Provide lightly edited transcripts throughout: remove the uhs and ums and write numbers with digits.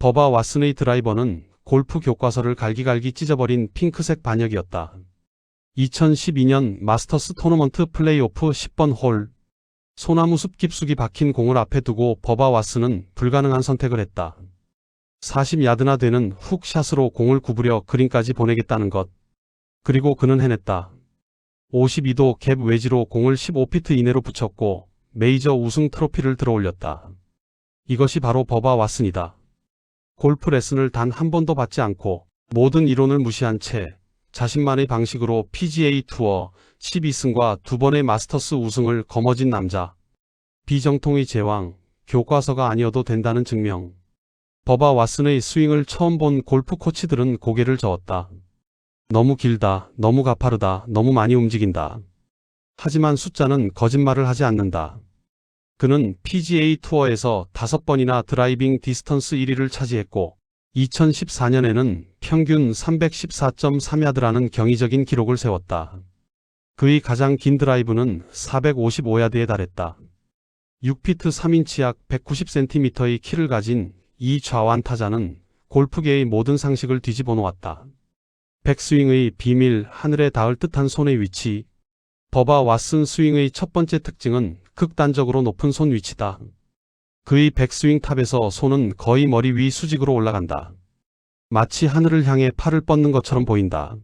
버바 왓슨의 드라이버는 골프 교과서를 갈기갈기 찢어버린 핑크색 반역이었다. 2012년 마스터스 토너먼트 플레이오프 10번 홀. 소나무 숲 깊숙이 박힌 공을 앞에 두고 버바 왓슨은 불가능한 선택을 했다. 40야드나 되는 훅샷으로 공을 구부려 그린까지 보내겠다는 것. 그리고 그는 해냈다. 52도 갭 웨지로 공을 15피트 이내로 붙였고 메이저 우승 트로피를 들어올렸다. 이것이 바로 버바 왓슨이다. 골프 레슨을 단 한 번도 받지 않고 모든 이론을 무시한 채 자신만의 방식으로 PGA 투어 12승과 2번의 마스터스 우승을 거머쥔 남자. 비정통의 제왕, 교과서가 아니어도 된다는 증명. 버바 왓슨의 스윙을 처음 본 골프 코치들은 고개를 저었다. 너무 길다, 너무 가파르다, 너무 많이 움직인다. 하지만 숫자는 거짓말을 하지 않는다. 그는 PGA 투어에서 5번이나 드라이빙 디스턴스 1위를 차지했고 2014년에는 평균 314.3야드라는 경이적인 기록을 세웠다. 그의 가장 긴 드라이브는 455야드에 달했다. 6피트 3인치 약 190cm의 키를 가진 이 좌완 타자는 골프계의 모든 상식을 뒤집어 놓았다. 백스윙의 비밀, 하늘에 닿을 듯한 손의 위치. 버바 왓슨 스윙의 첫 번째 특징은 극단적으로 높은 손 위치다. 그의 백스윙 탑에서 손은 거의 머리 위 수직으로 올라간다. 마치 하늘을 향해 팔을 뻗는 것처럼 보인다.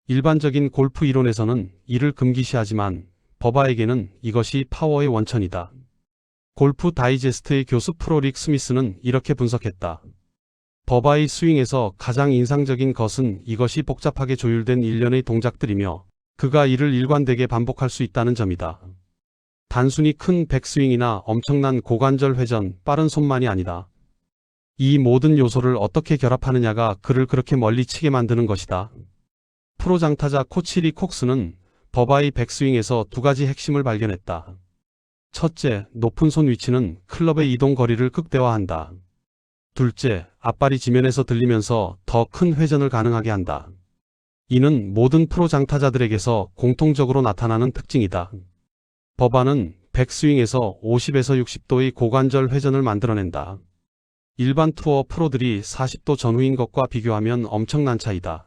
일반적인 골프 이론에서는 이를 금기시하지만 버바에게는 이것이 파워의 원천이다. 골프 다이제스트의 교수 프로릭 스미스는 이렇게 분석했다. 버바의 스윙에서 가장 인상적인 것은 이것이 복잡하게 조율된 일련의 동작들이며 그가 이를 일관되게 반복할 수 있다는 점이다. 단순히 큰 백스윙이나 엄청난 고관절 회전, 빠른 손만이 아니다. 이 모든 요소를 어떻게 결합하느냐가 그를 그렇게 멀리 치게 만드는 것이다. 프로 장타자 코치 리 콕스는 버바의 백스윙에서 두 가지 핵심을 발견했다. 첫째, 높은 손 위치는 클럽의 이동 거리를 극대화한다. 둘째, 앞발이 지면에서 들리면서 더 큰 회전을 가능하게 한다. 이는 모든 프로 장타자들에게서 공통적으로 나타나는 특징이다. 버바는 백스윙에서 50에서 60도의 고관절 회전을 만들어낸다. 일반 투어 프로들이 40도 전후인 것과 비교하면 엄청난 차이다.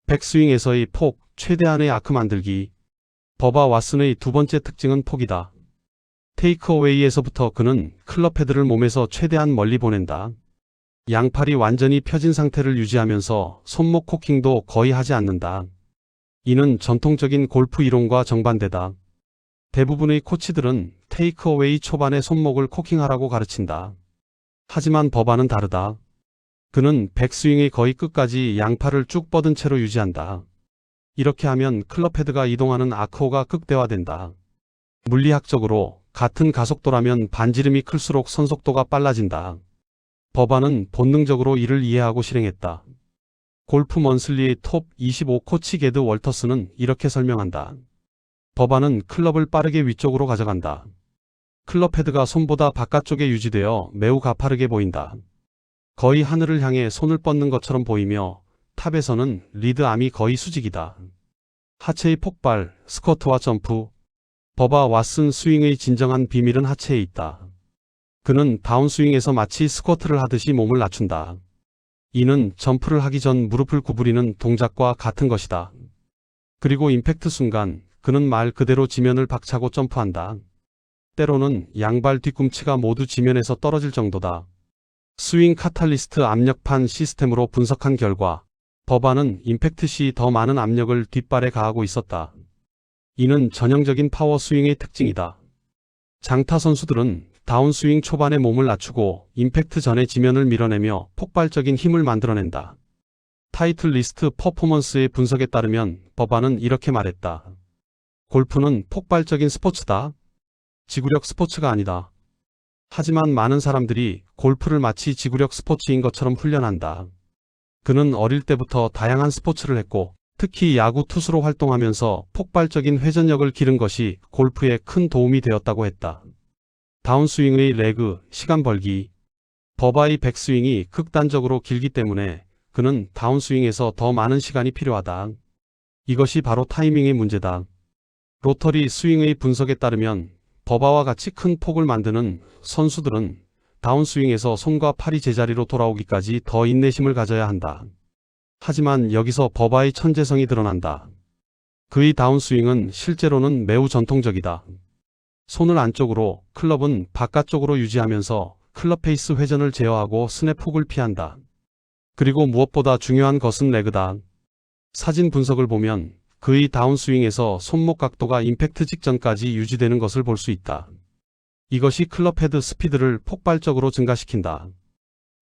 백스윙에서의 폭, 최대한의 아크 만들기. 버바 왓슨의 두 번째 특징은 폭이다. 테이크어웨이에서부터 그는 클럽 헤드를 몸에서 최대한 멀리 보낸다. 양팔이 완전히 펴진 상태를 유지하면서 손목 코킹도 거의 하지 않는다. 이는 전통적인 골프 이론과 정반대다. 대부분의 코치들은 테이크어웨이 초반에 손목을 코킹하라고 가르친다. 하지만 버바는 다르다. 그는 백스윙의 거의 끝까지 양팔을 쭉 뻗은 채로 유지한다. 이렇게 하면 클럽 헤드가 이동하는 아크호가 극대화된다. 물리학적으로 같은 가속도라면 반지름이 클수록 선속도가 빨라진다. 버바는 본능적으로 이를 이해하고 실행했다. 골프 먼슬리의 톱 25 코치 게드 월터스는 이렇게 설명한다. 버바는 클럽을 빠르게 위쪽으로 가져간다. 클럽 헤드가 손보다 바깥쪽에 유지되어 매우 가파르게 보인다. 거의 하늘을 향해 손을 뻗는 것처럼 보이며 탑에서는 리드암이 거의 수직이다. 하체의 폭발, 스쿼트와 점프. 버바 왓슨 스윙의 진정한 비밀은 하체에 있다. 그는 다운스윙에서 마치 스쿼트를 하듯이 몸을 낮춘다. 이는 점프를 하기 전 무릎을 구부리는 동작과 같은 것이다. 그리고 임팩트 순간 그는 말 그대로 지면을 박차고 점프한다. 때로는 양발 뒤꿈치가 모두 지면에서 떨어질 정도다. 스윙 카탈리스트 압력판 시스템으로 분석한 결과 버바는 임팩트 시 더 많은 압력을 뒷발에 가하고 있었다. 이는 전형적인 파워 스윙의 특징이다. 장타 선수들은 다운스윙 초반에 몸을 낮추고 임팩트 전에 지면을 밀어내며 폭발적인 힘을 만들어낸다. 타이틀 리스트 퍼포먼스의 분석에 따르면 버바는 이렇게 말했다. 골프는 폭발적인 스포츠다. 지구력 스포츠가 아니다. 하지만 많은 사람들이 골프를 마치 지구력 스포츠인 것처럼 훈련한다. 그는 어릴 때부터 다양한 스포츠를 했고 특히 야구 투수로 활동하면서 폭발적인 회전력을 기른 것이 골프에 큰 도움이 되었다고 했다. 다운스윙의 레그, 시간 벌기. 버바의 백스윙이 극단적으로 길기 때문에 그는 다운스윙에서 더 많은 시간이 필요하다. 이것이 바로 타이밍의 문제다. 로터리 스윙의 분석에 따르면 버바와 같이 큰 폭을 만드는 선수들은 다운스윙에서 손과 팔이 제자리로 돌아오기까지 더 인내심을 가져야 한다. 하지만 여기서 버바의 천재성이 드러난다. 그의 다운스윙은 실제로는 매우 전통적이다. 손을 안쪽으로, 클럽은 바깥쪽으로 유지하면서 클럽 페이스 회전을 제어하고 스냅훅을 피한다. 그리고 무엇보다 중요한 것은 레그다. 사진 분석을 보면 그의 다운스윙에서 손목 각도가 임팩트 직전까지 유지되는 것을 볼 수 있다. 이것이 클럽 헤드 스피드를 폭발적으로 증가시킨다.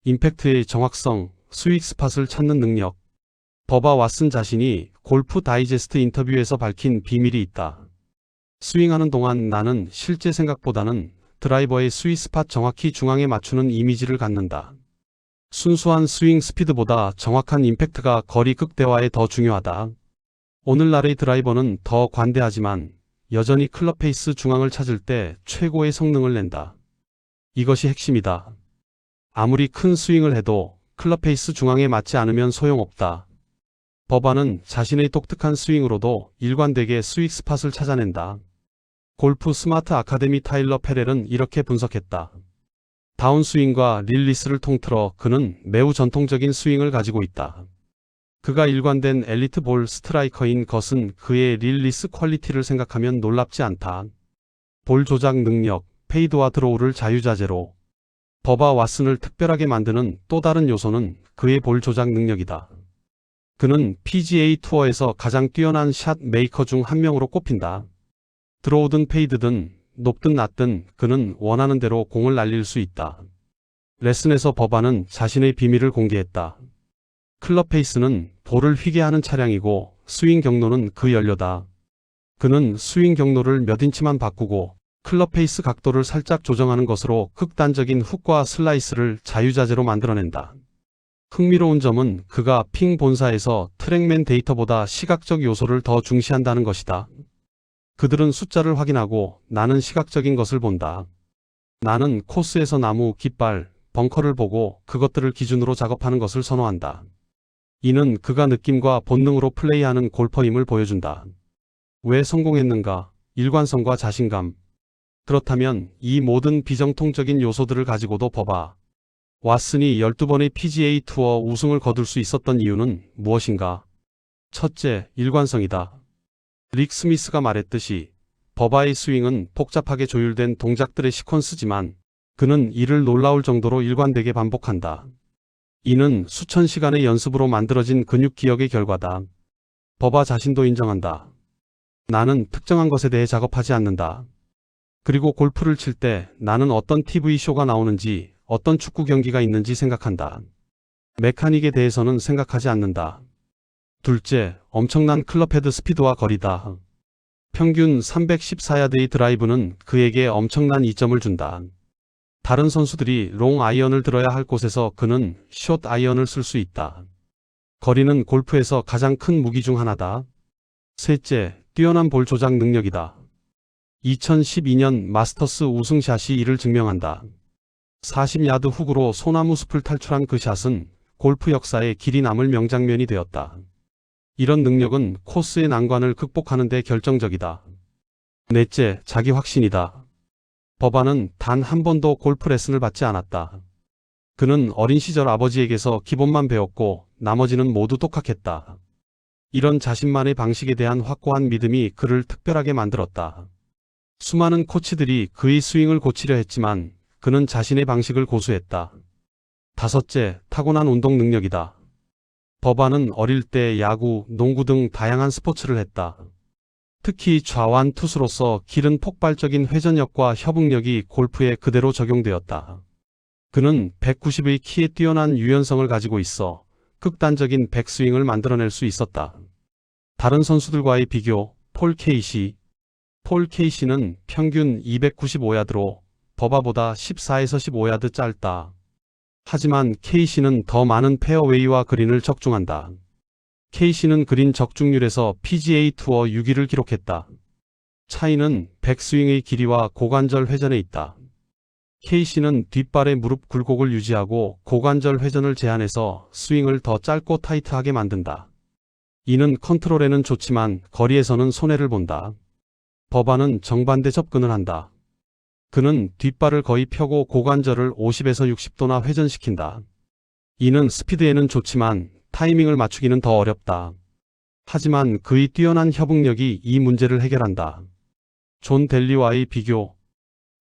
임팩트의 정확성, 스윗 스팟을 찾는 능력. 버바 왓슨 자신이 골프 다이제스트 인터뷰에서 밝힌 비밀이 있다. 스윙하는 동안 나는 실제 생각보다는 드라이버의 스윗 스팟 정확히 중앙에 맞추는 이미지를 갖는다. 순수한 스윙 스피드보다 정확한 임팩트가 거리 극대화에 더 중요하다. 오늘날의 드라이버는 더 관대하지만 여전히 클럽 페이스 중앙을 찾을 때 최고의 성능을 낸다. 이것이 핵심이다. 아무리 큰 스윙을 해도 클럽 페이스 중앙에 맞지 않으면 소용없다. 버바는 자신의 독특한 스윙으로도 일관되게 스윗 스팟을 찾아낸다. 골프 스마트 아카데미 타일러 페렐은 이렇게 분석했다. 다운스윙과 릴리스를 통틀어 그는 매우 전통적인 스윙을 가지고 있다. 그가 일관된 엘리트 볼 스트라이커인 것은 그의 릴리스 퀄리티를 생각하면 놀랍지 않다. 볼 조작 능력, 페이드와 드로우를 자유자재로. 버바 왓슨을 특별하게 만드는 또 다른 요소는 그의 볼 조작 능력이다. 그는 PGA 투어에서 가장 뛰어난 샷 메이커 중 한 명으로 꼽힌다. 드로우든 페이드든 높든 낮든 그는 원하는 대로 공을 날릴 수 있다. 레슨에서 버바는 자신의 비밀을 공개했다. 클럽 페이스는 볼을 휘게 하는 차량이고 스윙 경로는 그 연료다. 그는 스윙 경로를 몇 인치만 바꾸고 클럽 페이스 각도를 살짝 조정하는 것으로 극단적인 훅과 슬라이스를 자유자재로 만들어낸다. 흥미로운 점은 그가 핑 본사에서 트랙맨 데이터보다 시각적 요소를 더 중시한다는 것이다. 그들은 숫자를 확인하고 나는 시각적인 것을 본다. 나는 코스에서 나무, 깃발, 벙커를 보고 그것들을 기준으로 작업하는 것을 선호한다. 이는 그가 느낌과 본능으로 플레이하는 골퍼임을 보여준다. 왜 성공했는가? 일관성과 자신감. 그렇다면 이 모든 비정통적인 요소들을 가지고도 버바 왓슨이 12번의 PGA 투어 우승을 거둘 수 있었던 이유는 무엇인가? 첫째, 일관성이다. 릭 스미스가 말했듯이 버바의 스윙은 복잡하게 조율된 동작들의 시퀀스지만 그는 이를 놀라울 정도로 일관되게 반복한다. 이는 수천 시간의 연습으로 만들어진 근육 기억의 결과다. 버바 자신도 인정한다. 나는 특정한 것에 대해 작업하지 않는다. 그리고 골프를 칠 때 나는 어떤 TV쇼가 나오는지, 어떤 축구 경기가 있는지 생각한다. 메카닉에 대해서는 생각하지 않는다. 둘째, 엄청난 클럽 헤드 스피드와 거리다. 평균 314야드의 드라이브는 그에게 엄청난 이점을 준다. 다른 선수들이 롱 아이언을 들어야 할 곳에서 그는 숏 아이언을 쓸 수 있다. 거리는 골프에서 가장 큰 무기 중 하나다. 셋째, 뛰어난 볼 조작 능력이다. 2012년 마스터스 우승샷이 이를 증명한다. 40야드 훅으로 소나무 숲을 탈출한 그 샷은 골프 역사에 길이 남을 명장면이 되었다. 이런 능력은 코스의 난관을 극복하는 데 결정적이다. 넷째, 자기 확신이다. 버바는 단 한 번도 골프 레슨을 받지 않았다. 그는 어린 시절 아버지에게서 기본만 배웠고 나머지는 모두 독학했다. 이런 자신만의 방식에 대한 확고한 믿음이 그를 특별하게 만들었다. 수많은 코치들이 그의 스윙을 고치려 했지만 그는 자신의 방식을 고수했다. 다섯째, 타고난 운동 능력이다. 버바는 어릴 때 야구, 농구 등 다양한 스포츠를 했다. 특히 좌완 투수로서 기른 폭발적인 회전력과 협응력이 골프에 그대로 적용되었다. 그는 190의 키에 뛰어난 유연성을 가지고 있어 극단적인 백스윙을 만들어낼 수 있었다. 다른 선수들과의 비교, 폴 케이시. 폴 케이시는 평균 295야드로 버바보다 14에서 15야드 짧다. 하지만 케이시는 더 많은 페어웨이와 그린을 적중한다. 케이시는 그린 적중률에서 PGA 투어 6위를 기록했다. 차이는 백스윙의 길이와 고관절 회전에 있다. 케이시는 뒷발의 무릎 굴곡을 유지하고 고관절 회전을 제한해서 스윙을 더 짧고 타이트하게 만든다. 이는 컨트롤에는 좋지만 거리에서는 손해를 본다. 버바는 정반대 접근을 한다. 그는 뒷발을 거의 펴고 고관절을 50에서 60도나 회전시킨다. 이는 스피드에는 좋지만 타이밍을 맞추기는 더 어렵다. 하지만 그의 뛰어난 협응력이 이 문제를 해결한다. 존 델리와의 비교.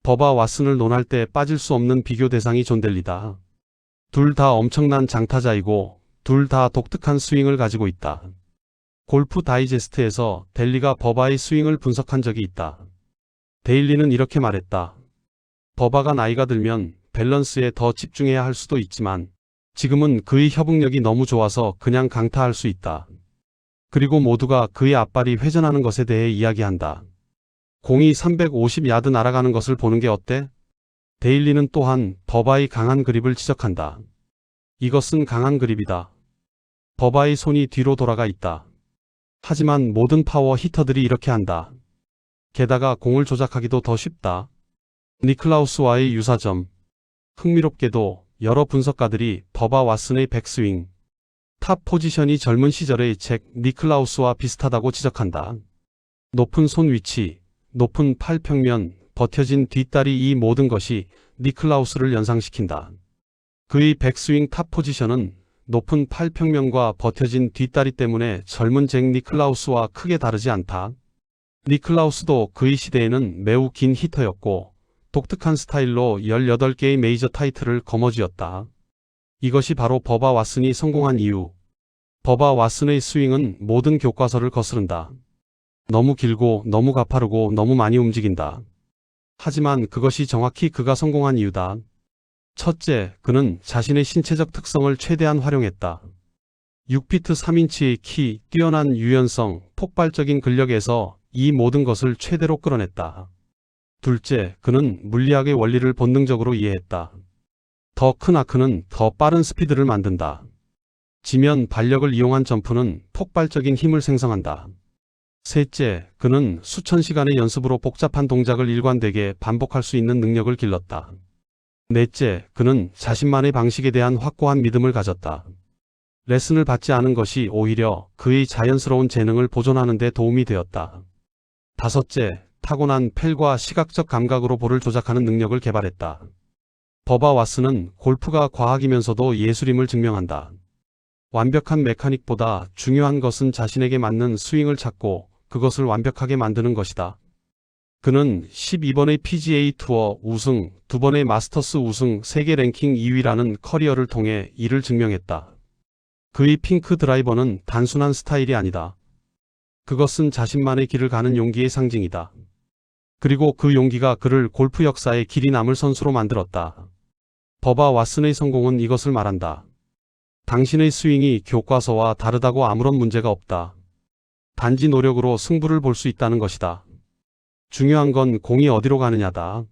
버바 왓슨을 논할 때 빠질 수 없는 비교 대상이 존 델리다. 둘 다 엄청난 장타자이고 둘 다 독특한 스윙을 가지고 있다. 골프 다이제스트에서 델리가 버바의 스윙을 분석한 적이 있다. 데일리는 이렇게 말했다. 버바가 나이가 들면 밸런스에 더 집중해야 할 수도 있지만 지금은 그의 협응력이 너무 좋아서 그냥 강타할 수 있다. 그리고 모두가 그의 앞발이 회전하는 것에 대해 이야기한다. 공이 350야드 날아가는 것을 보는 게 어때? 데일리는 또한 버바의 강한 그립을 지적한다. 이것은 강한 그립이다. 버바의 손이 뒤로 돌아가 있다. 하지만 모든 파워 히터들이 이렇게 한다. 게다가 공을 조작하기도 더 쉽다. 니클라우스와의 유사점. 흥미롭게도 여러 분석가들이 버바 왓슨의 백스윙, 탑 포지션이 젊은 시절의 잭 니클라우스와 비슷하다고 지적한다. 높은 손 위치, 높은 팔 평면, 버텨진 뒷다리 이 모든 것이 니클라우스를 연상시킨다. 그의 백스윙 탑 포지션은 높은 팔 평면과 버텨진 뒷다리 때문에 젊은 잭 니클라우스와 크게 다르지 않다. 니클라우스도 그의 시대에는 매우 긴 히터였고 독특한 스타일로 18개의 메이저 타이틀을 거머쥐었다. 이것이 바로 버바 왓슨이 성공한 이유. 버바 왓슨의 스윙은 모든 교과서를 거스른다. 너무 길고 너무 가파르고 너무 많이 움직인다. 하지만 그것이 정확히 그가 성공한 이유다. 첫째, 그는 자신의 신체적 특성을 최대한 활용했다. 6피트 3인치의 키, 뛰어난 유연성, 폭발적인 근력에서 이 모든 것을 최대로 끌어냈다. 둘째, 그는 물리학의 원리를 본능적으로 이해했다. 더 큰 아크는 더 빠른 스피드를 만든다. 지면 발력을 이용한 점프는 폭발적인 힘을 생성한다. 셋째, 그는 수천 시간의 연습으로 복잡한 동작을 일관되게 반복할 수 있는 능력을 길렀다. 넷째, 그는 자신만의 방식에 대한 확고한 믿음을 가졌다. 레슨을 받지 않은 것이 오히려 그의 자연스러운 재능을 보존하는 데 도움이 되었다. 다섯째, 타고난 펠과 시각적 감각으로 볼을 조작하는 능력을 개발했다. 버바 왓슨은 골프가 과학이면서도 예술임을 증명한다. 완벽한 메카닉보다 중요한 것은 자신에게 맞는 스윙을 찾고 그것을 완벽하게 만드는 것이다. 그는 12번의 PGA 투어 우승, 2번의 마스터스 우승, 세계 랭킹 2위라는 커리어를 통해 이를 증명했다. 그의 핑크 드라이버는 단순한 스타일이 아니다. 그것은 자신만의 길을 가는 용기의 상징이다. 그리고 그 용기가 그를 골프 역사에 길이 남을 선수로 만들었다. 버바 왓슨의 성공은 이것을 말한다. 당신의 스윙이 교과서와 다르다고 아무런 문제가 없다. 단지 노력으로 승부를 볼 수 있다는 것이다. 중요한 건 공이 어디로 가느냐다.